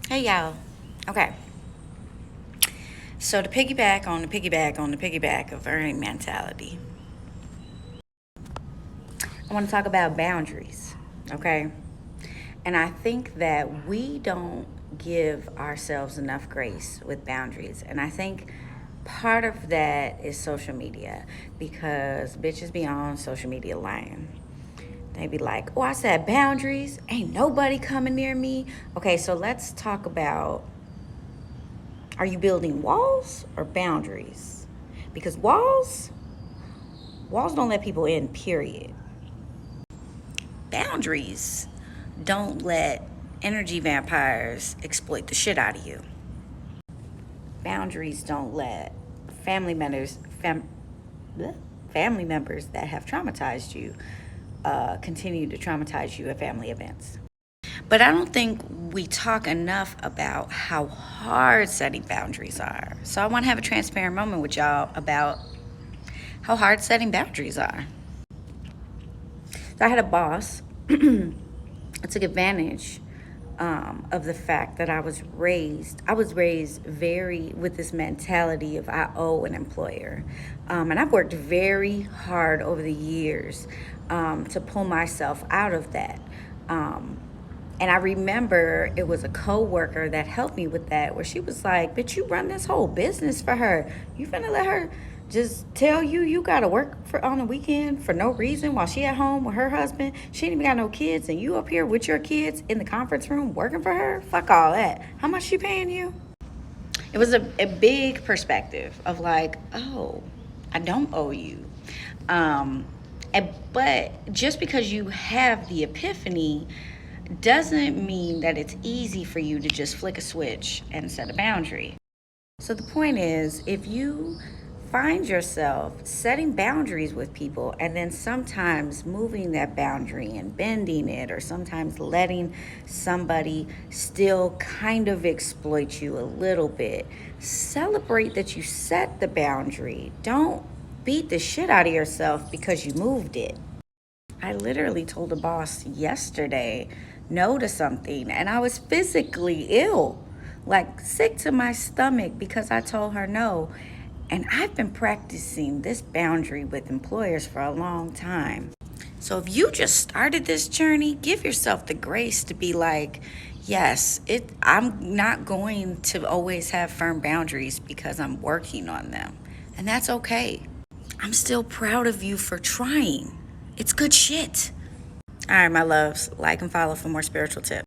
Hey y'all. Okay. So to piggyback on the piggyback on the piggyback of earning mentality, I want to talk about boundaries. Okay. And I think that we don't give ourselves enough grace with boundaries. And I think part of that is social media because bitches be on social media lying. They be like, oh, I said boundaries. Ain't nobody coming near me. Okay, so let's talk about, are you building walls or boundaries? Because walls don't let people in, period. Boundaries don't let energy vampires exploit the shit out of you. Boundaries don't let family members family members that have traumatized you continue to traumatize you at family events. But I don't think we talk enough about how hard setting boundaries are. So I want to have a transparent moment with y'all about how hard setting boundaries are. So I had a boss that took advantage of the fact that I was raised very with this mentality of I owe an employer. And I've worked very hard over the years to pull myself out of that. And I remember it was a coworker that helped me with that, where she was like, "Bitch, you run this whole business for her. You finna let her just tell you gotta work for on the weekend for no reason while she at home with her husband. She ain't even got no kids, and you up here with your kids in the conference room working for her? Fuck all that. How much she paying you?" It was a big perspective of like, oh, I don't owe you. But just because you have the epiphany doesn't mean that it's easy for you to just flick a switch and set a boundary. So the point is, if you find yourself setting boundaries with people and then sometimes moving that boundary and bending it, or sometimes letting somebody still kind of exploit you a little bit, celebrate that you set the boundary. Don't beat the shit out of yourself because you moved it. I literally told a boss yesterday no to something, and I was physically ill, like sick to my stomach because I told her no. And I've been practicing this boundary with employers for a long time. So if you just started this journey, give yourself the grace to be like, yes, I'm not going to always have firm boundaries because I'm working on them. And that's okay. I'm still proud of you for trying. It's good shit. All right, my loves, like and follow for more spiritual tips.